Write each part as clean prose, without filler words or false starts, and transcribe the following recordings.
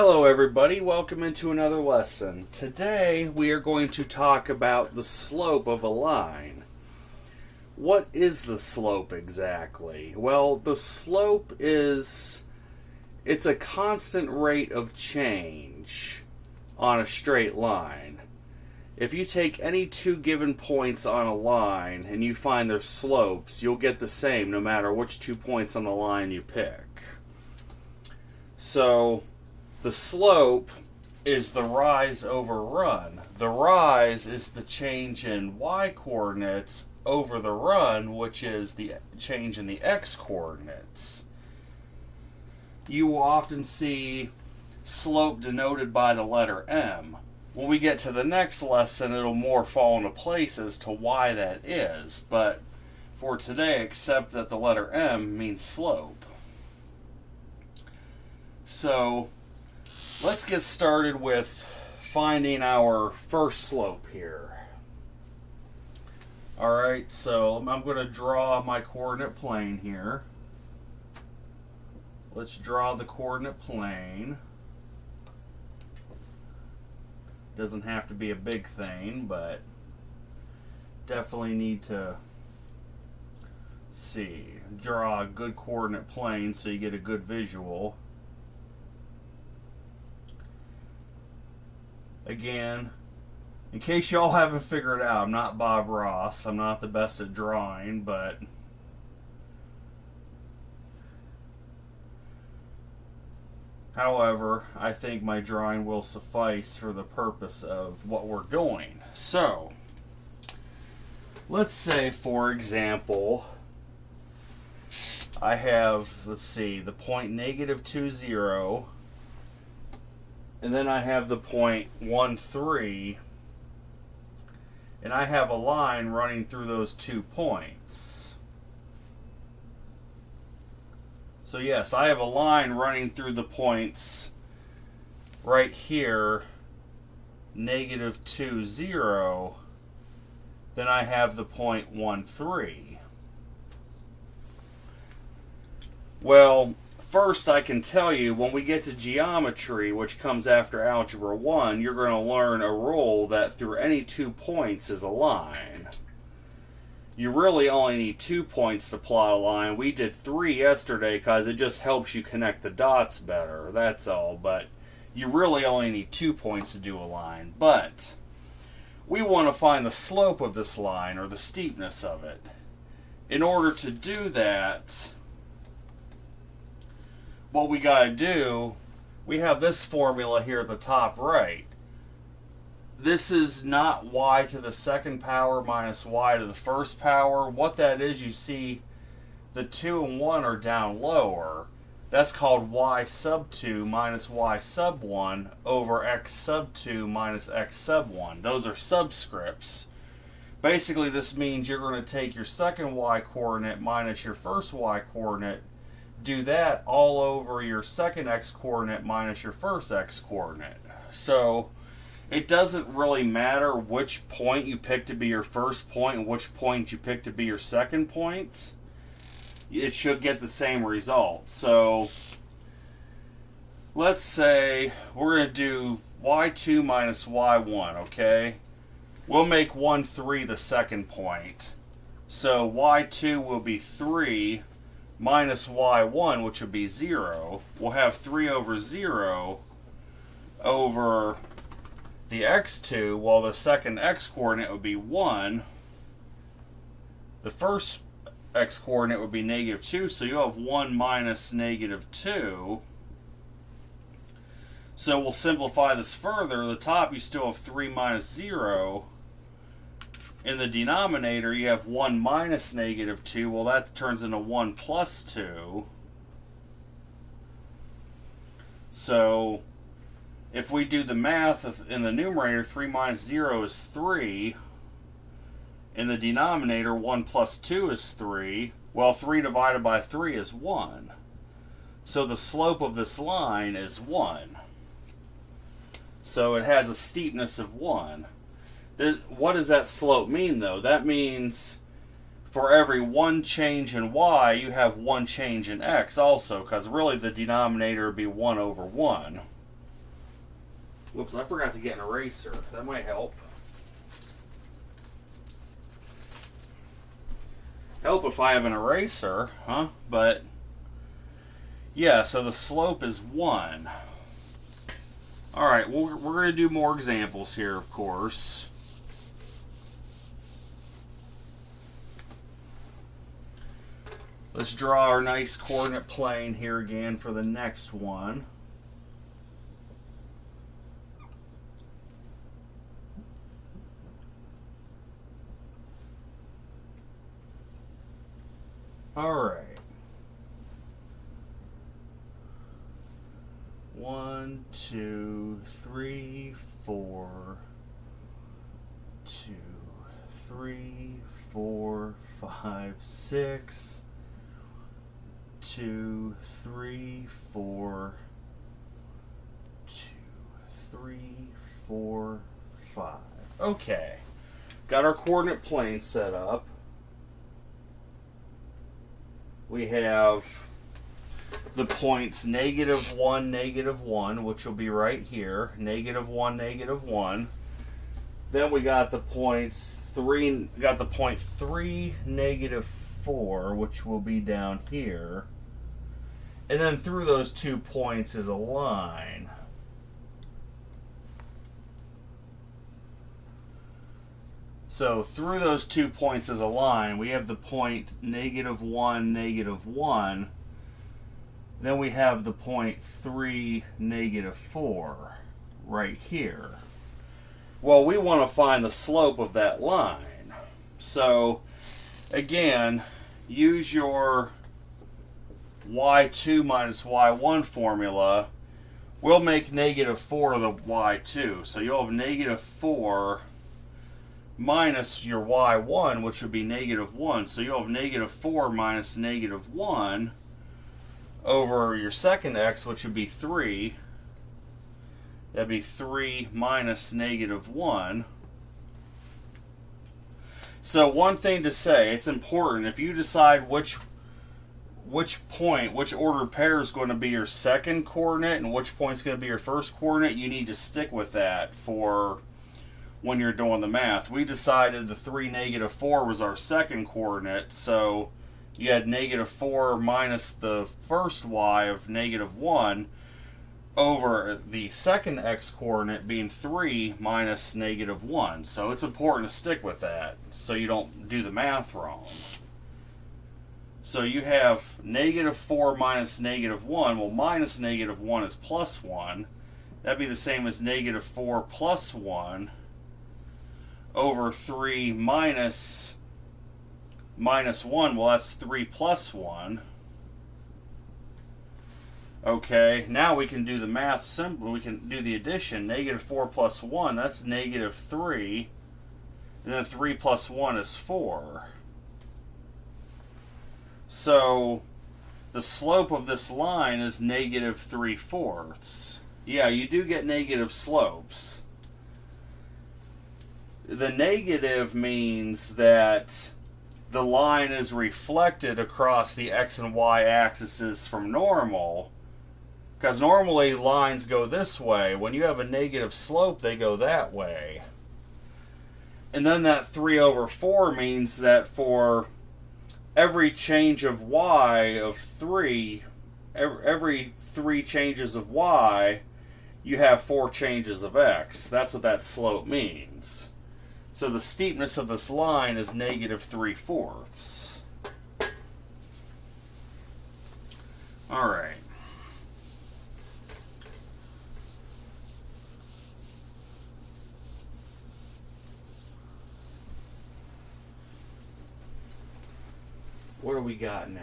Hello everybody, welcome into another lesson. Today we are going to talk about the slope of a line. What is the slope exactly? Well, the slope it's a constant rate of change on a straight line. If you take any two given points on a line and you find their slopes, you'll get the same no matter which 2 points on the line you pick. So, the slope is the rise over run. The rise is the change in y coordinates over the run, which is the change in the x coordinates. You will often see slope denoted by the letter m. When we get to the next lesson, it'll more fall into place as to why that is. But for today, accept that the letter m means slope. So, let's get started with finding our first slope here. Alright, so I'm going to draw my coordinate plane here. Let's draw the coordinate plane. Doesn't have to be a big thing, but definitely need to draw a good coordinate plane so you get a good visual. Again, in case y'all haven't figured it out, I'm not Bob Ross. I'm not the best at drawing, but however, I think my drawing will suffice for the purpose of what we're doing. So, let's say, for example, I have, the point -2, 0. And then I have the point 1, 3, and I have a line running through those 2 points. So yes, I have a line running through the points right here, -2, 0. Then I have the point 1, 3. Well, first, I can tell you, when we get to geometry, which comes after Algebra 1, you're going to learn a rule that through any 2 points is a line. You really only need 2 points to plot a line. We did 3 yesterday because it just helps you connect the dots better, that's all. But you really only need 2 points to do a line. But we want to find the slope of this line, or the steepness of it. In order to do that, what we got to do, we have this formula here at the top right. This is not y to the second power minus y to the first power. What that is, you see the 2 and 1 are down lower. That's called y sub 2 minus y sub 1 over x sub 2 minus x sub 1. Those are subscripts. Basically, this means you're going to take your second y coordinate minus your first y coordinate, do that all over your second x coordinate minus your first x coordinate. So it doesn't really matter which point you pick to be your first point and which point you pick to be your second point. It should get the same result. So let's say we're going to do y2 minus y1, okay? We'll make 1, 3 the second point. So y2 will be 3 minus y1, which would be 0. We'll have 3 over 0 over the x2, while the second x coordinate would be 1. The first x coordinate would be -2, so you have 1 minus -2. So we'll simplify this further. At the top, you still have 3 minus 0. In the denominator, you have 1 minus -2. Well, that turns into 1 plus 2. So, if we do the math in the numerator, 3 minus 0 is 3. In the denominator, 1 plus 2 is 3. Well, 3 divided by 3 is 1. So the slope of this line is 1. So it has a steepness of 1. What does that slope mean, though? That means for every 1 change in y, you have 1 change in x also, because really the denominator would be 1 over 1. Whoops, I forgot to get an eraser. That might help. Help if I have an eraser, huh? But, yeah, so the slope is 1. Alright, well, we're going to do more examples here, of course. Let's draw our nice coordinate plane here again for the next one. Alright. 1, 2, 3, 4. 2, 3, 4, 5, 6. 2, 3, 4. 2, 3, 4, 5. Okay. Got our coordinate plane set up. We have the points -1, -1, which will be right here. -1, -1. Then we got the points 3. We got the point 3, -4, which will be down here. And then through those 2 points is a line. So through those 2 points is a line. We have the point -1, -1. Then we have the point 3, -4 right here. Well, we want to find the slope of that line. So, again, use your y2 minus y1 formula. We'll make -4 the y2. So you'll have -4 minus your y1, which would be -1. So you'll have -4 minus -1 over your second x, which would be 3. That'd be 3 minus -1. So one thing to say, it's important, if you decide which ordered pair is going to be your second coordinate and which point is going to be your first coordinate, you need to stick with that for when you're doing the math. We decided the 3, -4 was our second coordinate, so you had -4 minus the first y of -1 over the second x coordinate being 3 minus -1. So it's important to stick with that so you don't do the math wrong. So you have -4 minus -1. Well, minus -1 is +1. That'd be the same as -4 plus 1 over 3 minus -1. Well, that's 3 plus 1. Okay, now we can do the math simple. We can do the addition. -4 plus 1, that's -3. And then 3 plus 1 is 4. So the slope of this line is -3/4. Yeah, you do get negative slopes. The negative means that the line is reflected across the x and y axes from normal. Because normally lines go this way. When you have a negative slope, they go that way. And then that 3/4 means that for every change of y of 3, every 3 changes of y, you have 4 changes of x. That's what that slope means. So the steepness of this line is -3/4. All right. What do we got now?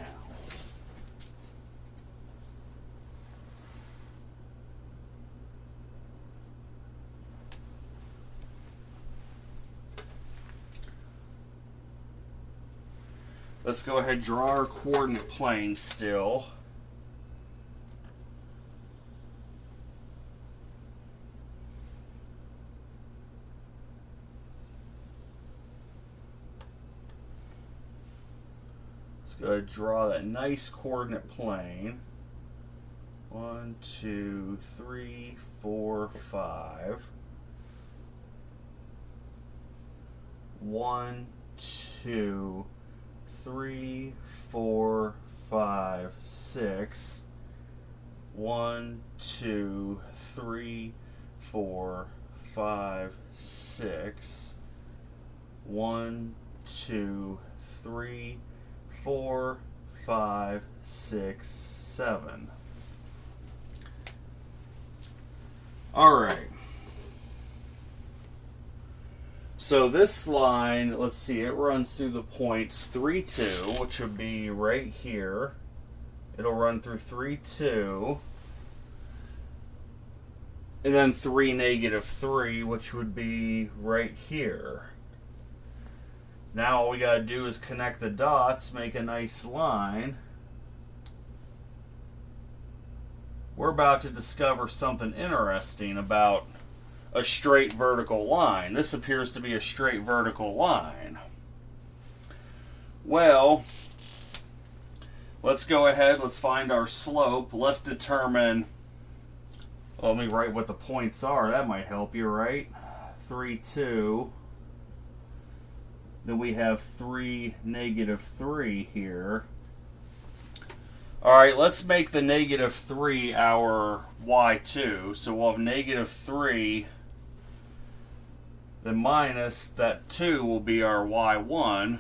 Let's go ahead and draw our coordinate plane still. Let's go ahead and draw that nice coordinate plane. 1, 2, 3, 4, 5. 1, 2, 3, 4, 5, 6. 1, 2, 3, 4, 5, 6. 1, 2, 3, 4, 5, 6, 7. All right. So this line, let's see, it runs through the points 3, 2, which would be right here. It'll run through 3, 2. And then 3, negative 3, which would be right here. Now all we got to do is connect the dots, make a nice line. We're about to discover something interesting about a straight vertical line. This appears to be a straight vertical line. Well, let's go ahead, let's find our slope. Let's determine, well, let me write what the points are. That might help you, right? 3, 2. Then we have 3, negative 3 here. Alright, let's make the negative 3 our y2. So we'll have negative 3. Then minus that 2 will be our y1.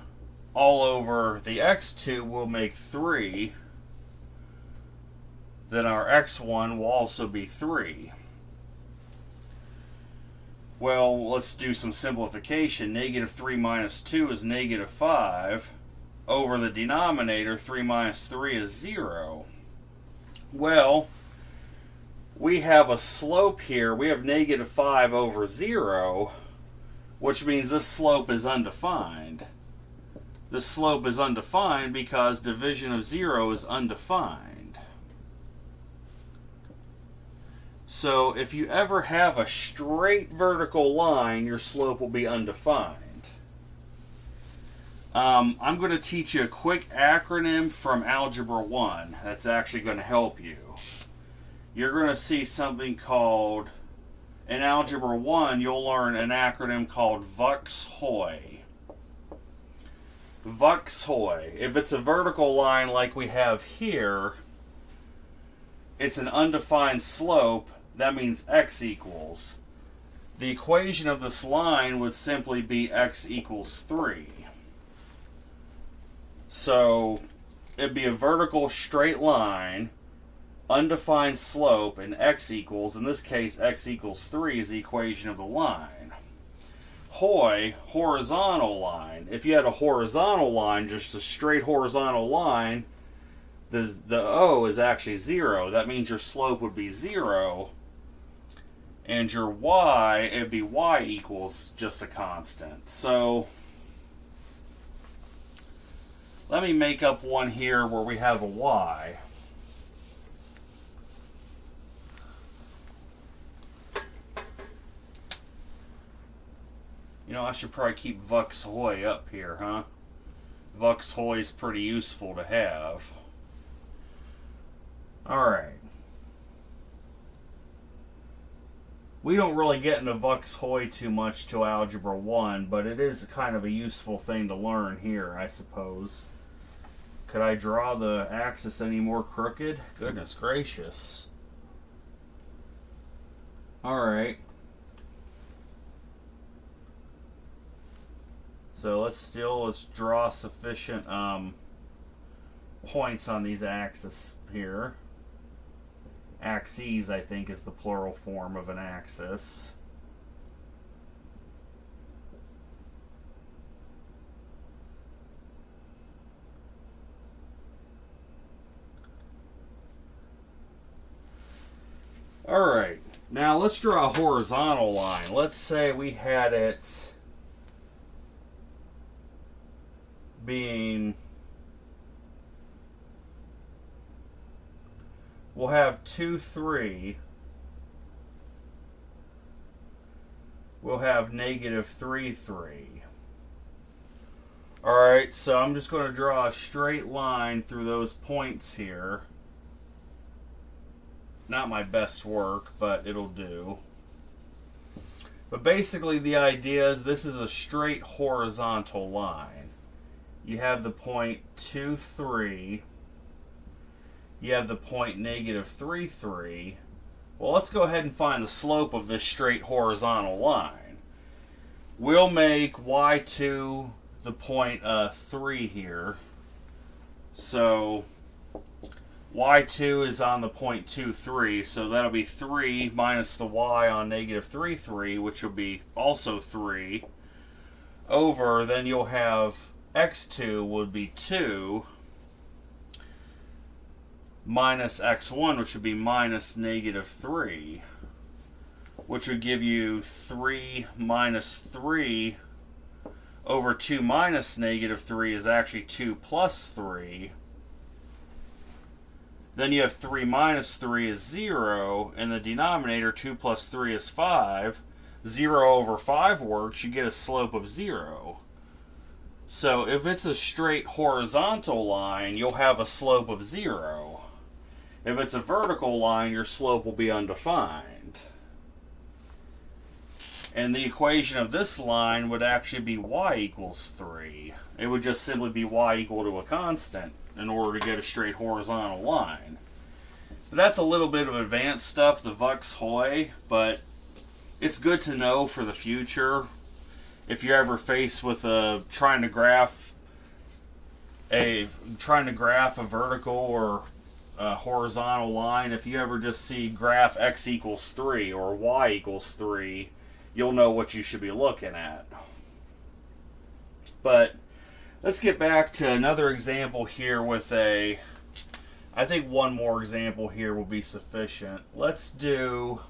All over the x2 will make 3. Then our x1 will also be 3. Well, let's do some simplification. Negative 3 minus 2 is negative 5. Over the denominator, 3 minus 3 is 0. Well, we have a slope here. We have negative 5 over 0, which means this slope is undefined. This slope is undefined because division of 0 is undefined. So if you ever have a straight vertical line, your slope will be undefined. I'm going to teach you a quick acronym from Algebra 1 that's actually going to help you. You're going to see something called, in Algebra 1, you'll learn an acronym called VUX-HOI. VUX-HOI. If it's a vertical line like we have here, it's an undefined slope. That means x equals. The equation of this line would simply be x equals 3. So it'd be a vertical straight line, undefined slope, and x equals, in this case, x equals 3 is the equation of the line. HOI, horizontal line. If you had a horizontal line, just a straight horizontal line, the O is actually 0. That means your slope would be 0. And your y, it'd be y equals just a constant. So let me make up one here where we have a y. You know, I should probably keep VUX-HOI up here, huh? VUX-HOI is pretty useful to have. Alright. We don't really get into VUX-HOI too much till Algebra 1, but it is kind of a useful thing to learn here, I suppose. Could I draw the axis any more crooked? Goodness gracious. Alright. So let's draw sufficient points on these axes here. Axes, I think, is the plural form of an axis. Alright, now let's draw a horizontal line. Let's say we had it being, we'll have 2, 3. We'll have negative 3, 3. Alright, so I'm just going to draw a straight line through those points here. not my best work, but it'll do. But basically the idea is this is a straight horizontal line. You have the point 2, 3. You have the point -3, 3. Well, let's go ahead and find the slope of this straight horizontal line. We'll make y2 the point 3 here. So y2 is on the point 2, 3, so that'll be 3 minus the y on -3, 3, which will be also 3, over, then you'll have x2 would be 2, minus x1, which would be minus -3, which would give you 3 minus 3 over 2 minus -3 is actually 2 plus 3. Then you have 3 minus 3 is 0. In the denominator, 2 plus 3 is 5. 0 over 5 works. You get a slope of 0. So if it's a straight horizontal line, you'll have a slope of 0. If it's a vertical line, your slope will be undefined. And the equation of this line would actually be y equals 3. It would just simply be y equal to a constant in order to get a straight horizontal line. But that's a little bit of advanced stuff, the Vux Hoy, but it's good to know for the future. If you're ever faced with trying to graph a vertical or a horizontal line, if you ever just see graph x equals 3 or y equals 3, you'll know what you should be looking at. But let's get back to another example here with I think one more example here will be sufficient. Let's do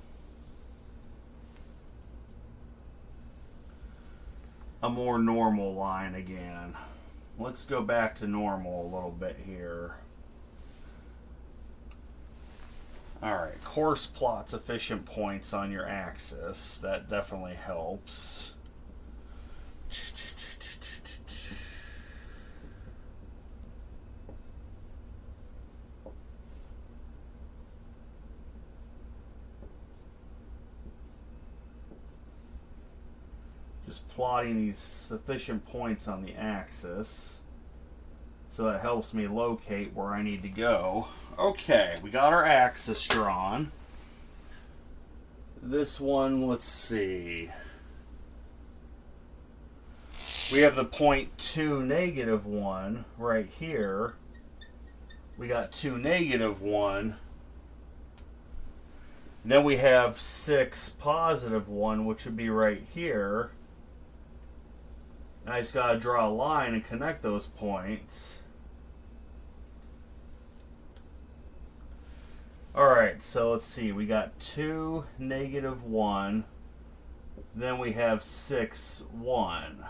a more normal line again. Let's go back to normal a little bit here. Alright, course plots efficient points on your axis. That definitely helps. Just plotting these sufficient points on the axis. So that helps me locate where I need to go. Okay, we got our axis drawn. This one, let's see. We have the point 2, -1 right here. We got 2, -1. Then we have 6, +1, which would be right here. And I just got to draw a line and connect those points. Alright, so let's see. We got 2, -1. Then we have 6, 1.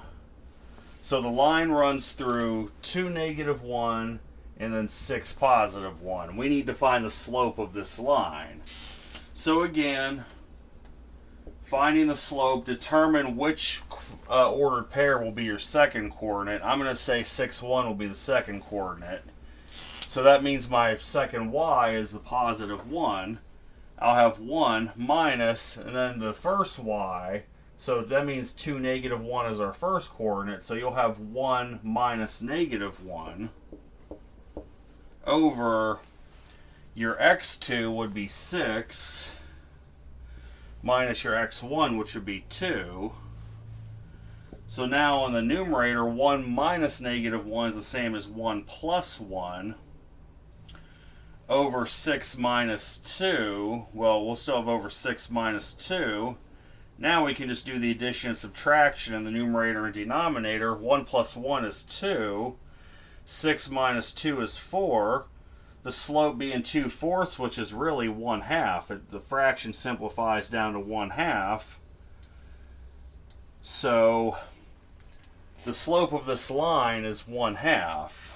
So the line runs through 2, -1 and then 6, +1. We need to find the slope of this line. So again, finding the slope, determine which ordered pair will be your second coordinate. I'm going to say 6, 1 will be the second coordinate. So that means my second y is the +1. I'll have 1 minus, and then the first y. So that means 2, -1 is our first coordinate. So you'll have 1 minus -1 over your x2 would be 6 minus your x1, which would be 2. So now in the numerator, 1 minus -1 is the same as 1 plus 1 over 6 minus 2. Well, we'll still have over 6 minus 2. Now we can just do the addition and subtraction in the numerator and denominator. 1 plus 1 is 2. 6 minus 2 is 4. The slope being 2/4, which is really 1/2. The fraction simplifies down to 1/2. So the slope of this line is 1/2.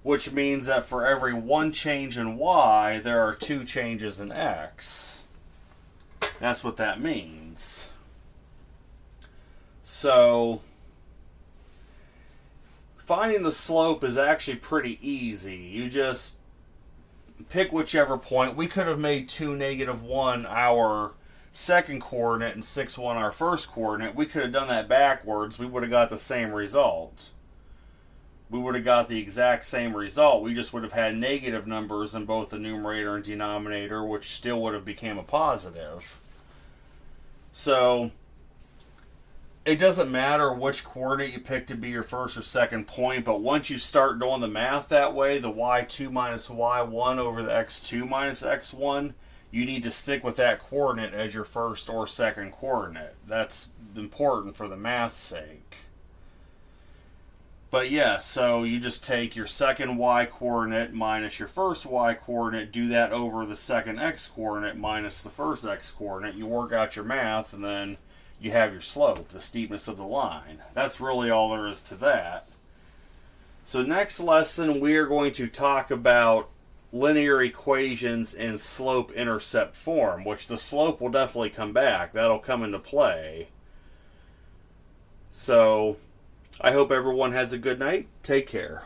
Which means that for every one change in y, there are 2 changes in x. That's what that means. So finding the slope is actually pretty easy. You just pick whichever point. We could have made 2, -1 our second coordinate and 6, 1 our first coordinate. We could have done that backwards. We would have got the same result. We would have got the exact same result. We just would have had negative numbers in both the numerator and denominator, which still would have become a positive. So it doesn't matter which coordinate you pick to be your first or second point, but once you start doing the math that way, the y2 minus y1 over the x2 minus x1, you need to stick with that coordinate as your first or second coordinate. That's important for the math's sake. But yeah, so you just take your second y coordinate minus your first y coordinate, do that over the second x coordinate minus the first x coordinate. You work out your math, and then you have your slope, the steepness of the line. That's really all there is to that. So next lesson, we are going to talk about linear equations in slope-intercept form, which the slope will definitely come back. That'll come into play. So I hope everyone has a good night. Take care.